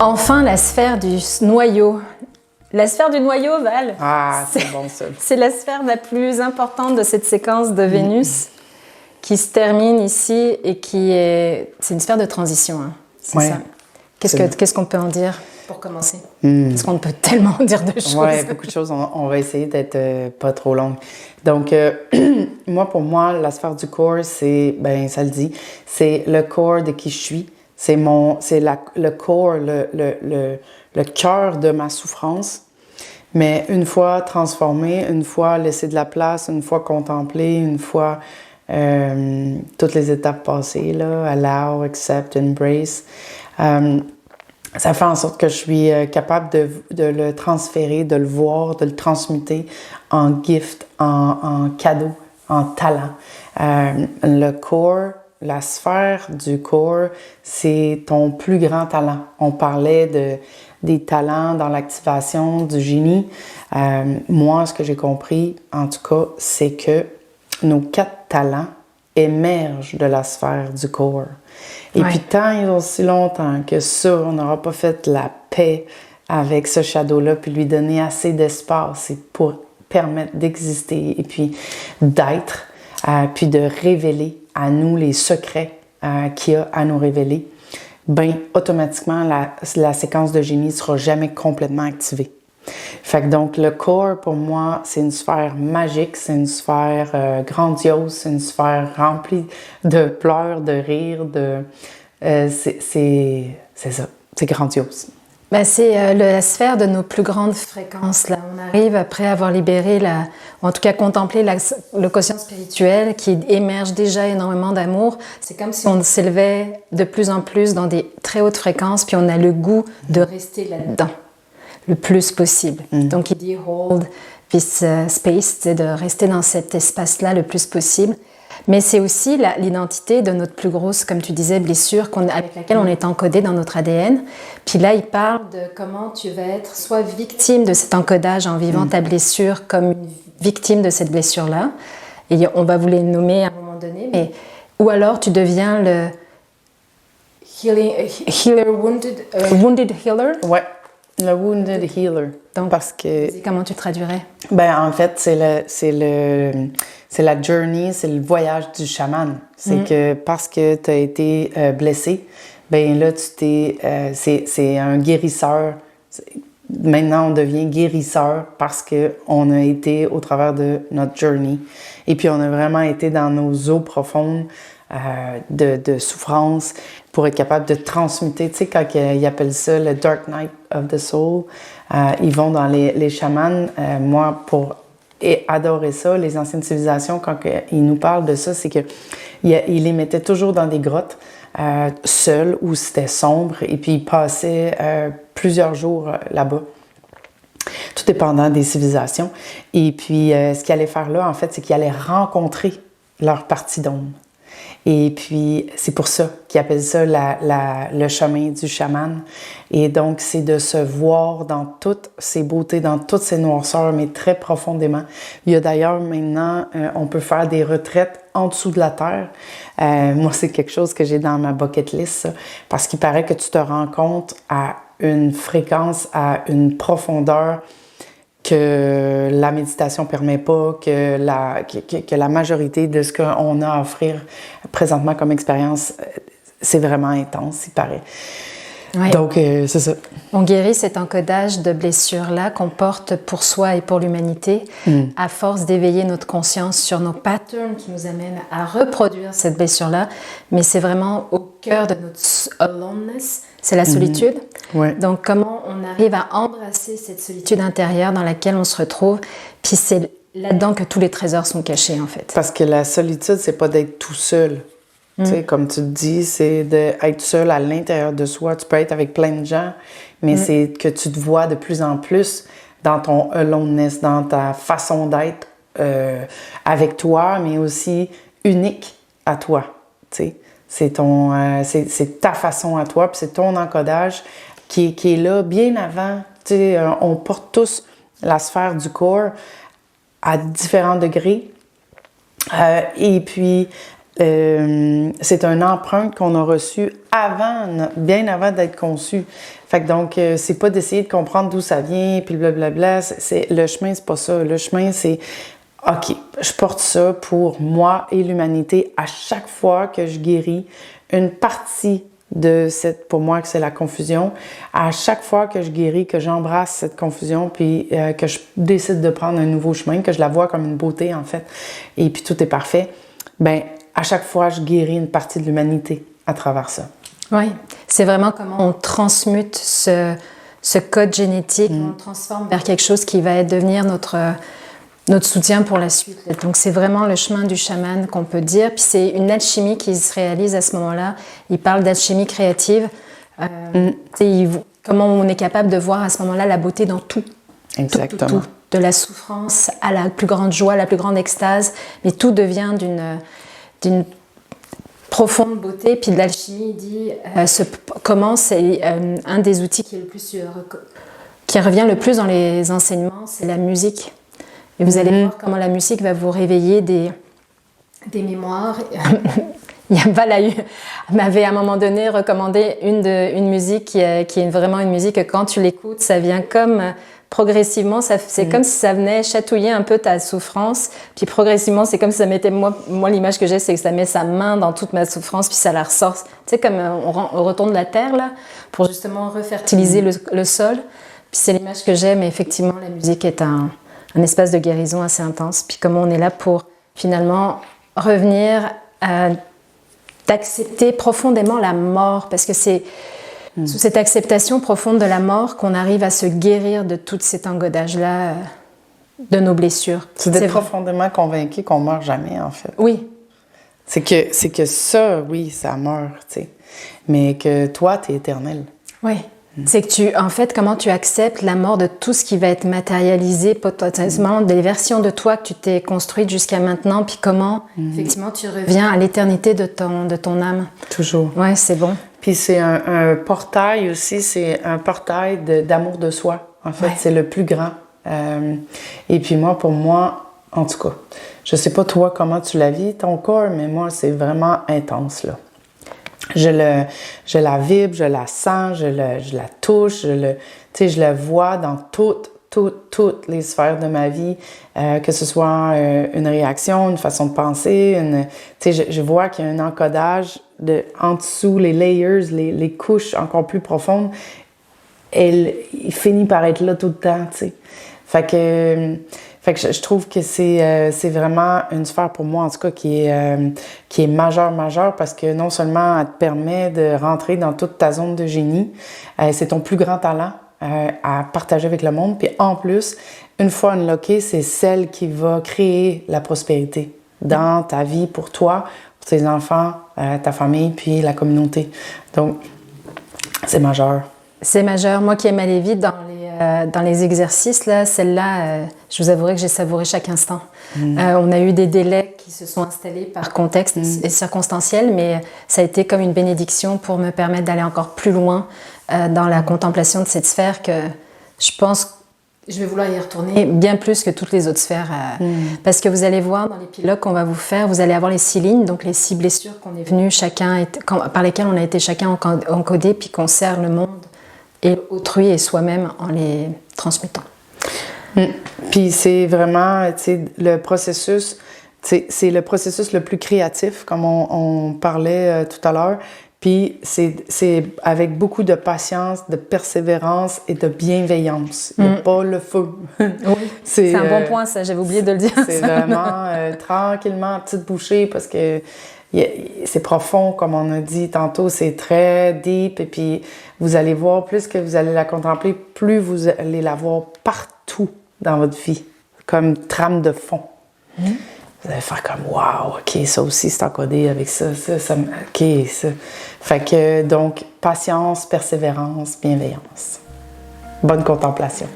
Enfin, la sphère du noyau. La sphère du noyau, Val. Ah, c'est bon ça. C'est la sphère la plus importante de cette séquence de Vénus qui se termine ici et qui est... C'est une sphère de transition, hein. C'est ça. Qu'est-ce qu'on peut en dire pour commencer? Parce qu'on peut tellement dire de choses. Oui, beaucoup de choses. On va essayer d'être pas trop longue. Donc, pour moi, la sphère du corps, c'est, ça le dit, c'est le corps de qui je suis. C'est le corps, le cœur de ma souffrance. Mais une fois transformé, une fois laissé de la place, une fois contemplé, une fois toutes les étapes passées, là, allow, accept, embrace, ça fait en sorte que je suis capable de le transférer, de le voir, de le transmuter en gift, en cadeau, en talent. Le corps, la sphère du corps, c'est ton plus grand talent. On parlait des talents dans l'activation du génie. Moi, ce que j'ai compris, en tout cas, c'est que nos 4 talents émergent de la sphère du corps. Et puis, tant et aussi longtemps que ça, on n'aura pas fait la paix avec ce shadow-là, puis lui donner assez d'espace pour permettre d'exister et puis d'être, puis de révéler à nous les secrets qu'il y a à nous révéler, automatiquement, la séquence de génie ne sera jamais complètement activée. Fait que donc, le corps, pour moi, c'est une sphère magique, c'est une sphère grandiose, c'est une sphère remplie de pleurs, de rires, c'est ça, c'est grandiose. C'est la sphère de nos plus grandes fréquences. Là. On arrive après avoir libéré, ou en tout cas contemplé le quotient spirituel qui émerge déjà énormément d'amour. C'est comme si on s'élevait de plus en plus dans des très hautes fréquences, puis on a le goût de rester là-dedans le plus possible. Donc il dit hold this space, c'est de rester dans cet espace-là le plus possible. Mais c'est aussi l'identité de notre plus grosse, comme tu disais, blessure avec laquelle on est encodé dans notre ADN. Puis là, il parle de comment tu vas être soit victime de cet encodage en vivant ta blessure comme une victime de cette blessure-là. Et on va vous les nommer à un moment donné. Ou alors tu deviens le wounded healer. Ouais. Le wounded healer. Donc, parce que comment tu traduirais? En fait, c'est la journey, c'est le voyage du chaman. C'est que parce que tu as été blessé, là, c'est un guérisseur. Maintenant, on devient guérisseur parce qu'on a été au travers de notre journey. Et puis, on a vraiment été dans nos eaux profondes de souffrance pour être capable de transmuter. Tu sais, quand ils appellent ça le Dark Night of the Soul, ils vont dans les chamans. Moi, pour adorer ça, les anciennes civilisations, quand ils nous parlent de ça, c'est qu'ils les mettaient toujours dans des grottes, seuls, où c'était sombre, et puis ils passaient plusieurs jours là-bas, tout dépendant des civilisations. Et puis, ce qu'ils allaient faire là, en fait, c'est qu'ils allaient rencontrer leur partie d'ombre. Et puis, c'est pour ça qu'ils appellent ça le chemin du chaman. Et donc, c'est de se voir dans toutes ses beautés, dans toutes ses noirceurs, mais très profondément. Il y a d'ailleurs maintenant, on peut faire des retraites en dessous de la terre. Moi, c'est quelque chose que j'ai dans ma bucket list, ça, parce qu'il paraît que tu te rends compte à une fréquence, à une profondeur que la méditation permet pas, que la majorité de ce qu'on a à offrir présentement comme expérience, c'est vraiment intense, il paraît. Ouais. Donc, c'est ça. On guérit cet encodage de blessures-là qu'on porte pour soi et pour l'humanité à force d'éveiller notre conscience sur nos patterns qui nous amènent à reproduire cette blessure-là. Mais c'est vraiment au cœur de notre aloneness, c'est la solitude. Ouais. Donc, comment on arrive à embrasser cette solitude intérieure dans laquelle on se retrouve. Puis c'est là-dedans que tous les trésors sont cachés, en fait. Parce que la solitude, c'est pas d'être tout seul. Tu sais, comme tu te dis, c'est d'être seul à l'intérieur de soi. Tu peux être avec plein de gens, mais c'est que tu te vois de plus en plus dans ton aloneness, dans ta façon d'être avec toi, mais aussi unique à toi. Tu sais, c'est ta façon à toi, puis c'est ton encodage qui est là bien avant. Tu sais, on porte tous la sphère du corps à différents degrés. Et puis, c'est une empreinte qu'on a reçue bien avant d'être conçu. Fait que donc, c'est pas d'essayer de comprendre d'où ça vient, puis blablabla. Le chemin, c'est pas ça. Le chemin, c'est OK, je porte ça pour moi et l'humanité. À chaque fois que je guéris une partie de pour moi, que c'est la confusion, à chaque fois que je guéris, que j'embrasse cette confusion, puis que je décide de prendre un nouveau chemin, que je la vois comme une beauté, en fait, et puis tout est parfait, ben à chaque fois, je guéris une partie de l'humanité à travers ça. Oui, c'est vraiment comment on transmute ce code génétique, on le transforme vers quelque chose qui va devenir notre soutien pour la suite. Donc c'est vraiment le chemin du chaman qu'on peut dire. Puis c'est une alchimie qui se réalise à ce moment-là. Il parle d'alchimie créative. Comment on est capable de voir à ce moment-là la beauté dans tout. Exactement. Tout. De la souffrance à la plus grande joie, la plus grande extase. Mais tout devient d'une profonde beauté. Puis de l'alchimie, il dit comment c'est un des outils qui revient le plus dans les enseignements, c'est la musique. Et vous allez voir comment la musique va vous réveiller des mémoires. Balayu m'avait à un moment donné recommandé une musique qui est vraiment une musique que quand tu l'écoutes, ça vient comme progressivement, c'est comme si ça venait chatouiller un peu ta souffrance. Puis progressivement, c'est comme si ça mettait, moi l'image que j'ai, c'est que ça met sa main dans toute ma souffrance, puis ça la ressort. Tu sais, comme on retourne la terre, là, pour justement refertiliser le sol. Puis c'est l'image que j'ai, mais effectivement, la musique est un espace de guérison assez intense. Puis comment on est là pour finalement revenir à d'accepter profondément la mort, parce que c'est sous cette acceptation profonde de la mort qu'on arrive à se guérir de tout cet engodage-là, de nos blessures. C'est d'être profondément convaincu qu'on ne meurt jamais, en fait. Oui. C'est que ça, oui, ça meurt, tu sais. Mais que toi, tu es éternel. Oui. C'est que en fait, comment tu acceptes la mort de tout ce qui va être matérialisé, potentiellement des versions de toi que tu t'es construite jusqu'à maintenant, puis comment, effectivement, tu reviens à l'éternité de ton âme. Toujours. Ouais, c'est bon. Puis c'est un portail aussi, c'est un portail d'amour de soi. En fait, c'est le plus grand. Et puis pour moi, en tout cas, je sais pas toi comment tu la vis, ton corps, mais moi, c'est vraiment intense, là. Je la vibre, je la sens, je la touche, je la vois dans toutes les sphères de ma vie, que ce soit une réaction, une façon de penser, je vois qu'il y a un encodage en dessous, les layers, les couches encore plus profondes, il finit par être là tout le temps, tu sais. Fait que je trouve que c'est vraiment une sphère pour moi, en tout cas, qui est majeure, parce que non seulement elle te permet de rentrer dans toute ta zone de génie, c'est ton plus grand talent à partager avec le monde, puis en plus, une fois unlockée, c'est celle qui va créer la prospérité dans ta vie, pour toi, pour tes enfants, ta famille, puis la communauté. Donc, c'est majeur. C'est majeur. Moi qui aime aller vite dans les exercices, là, celle-là, je vous avouerai que j'ai savouré chaque instant. On a eu des délais qui se sont installés par contexte et circonstanciel, mais ça a été comme une bénédiction pour me permettre d'aller encore plus loin dans la contemplation de cette sphère que je pense que je vais vouloir y retourner bien plus que toutes les autres sphères. Parce que vous allez voir dans l'épilogue qu'on va vous faire, vous allez avoir les 6 lignes, donc les 6 blessures qu'on est venu par lesquelles on a été chacun encodé, puis qu'on sert le monde et autrui et soi-même en les transmettant. Puis c'est vraiment, tu sais, le processus, c'est le processus le plus créatif, comme on parlait tout à l'heure. Puis c'est avec beaucoup de patience, de persévérance et de bienveillance. Il n'y a pas le feu. Oui, c'est un bon point, ça. J'avais oublié de le dire. C'est vraiment tranquillement, petite bouchée, parce que c'est profond, comme on a dit tantôt, c'est très deep, et puis vous allez voir, plus que vous allez la contempler, plus vous allez la voir partout dans votre vie, comme trame de fond. Vous allez faire comme « wow, OK, ça aussi c'est encodé avec ça, OK, ça. » Fait que donc, patience, persévérance, bienveillance. Bonne contemplation.